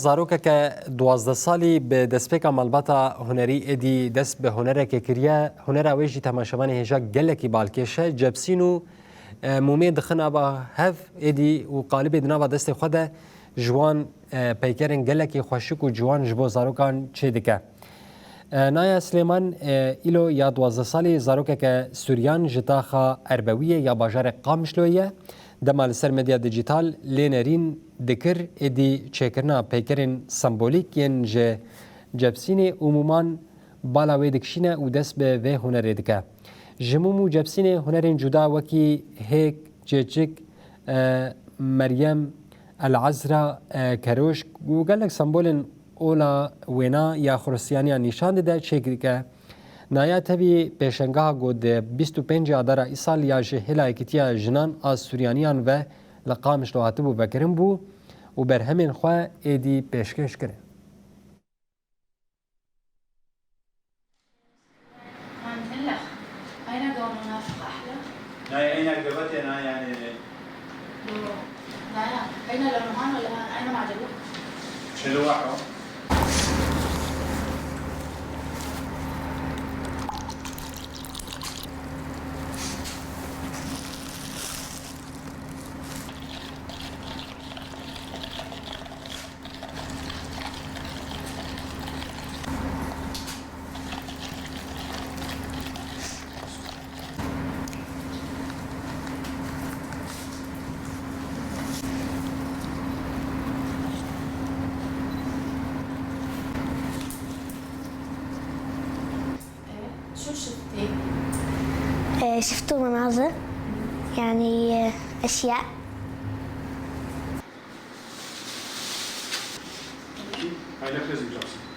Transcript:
زاروکک 12 سالی به دەستپێکا مەلبەتا هونەری ئێدی دەست بە هونەرێکێ کردیە هونەرا وێژی تەماشەوانی هێژا gelekî balkêşe cebsîn û mûmê dixina ba hev êdî û qalibê dinava destê xwe de ji wan peykerên gelekî xweşik û ciwan ji bo zarokan çê dike. Naya Silêman îlo ya 12 salî zarokeke Sûriyan ji taxa Erbewiyê ya bajarê Qamişloyê dema li ser medya dijîtal lê nerîn dikir êdî çêkirina peykerên sembolîk yên ji cebsînê û mûman bala wê dikişîne û dest bi vê hunerê dike. Ji mûm û cebsînê hunerên cuda wekî hêk, çêçik, Meryem, El-Ezra, Keroşk û gelek sembolên ola wêna ya xwiristiyaniya nîşan dide çêk dike. Naya tevî pêşengeha got 25 adara îsal ya ji hêla yekîtiya jinan a Sûriyaniyan ve li Qamişlo hatibû vekirin bû û berhemên xwe êdî pêşkêş kirin. نايا أين عجبتك نايا يعني؟ نايا أين لونهان ولا أين ما عجبوك؟ شنو واحد؟ شو شفتي؟ شفتوا مناظر يعني أشياء. هاي لك لازم جالسة.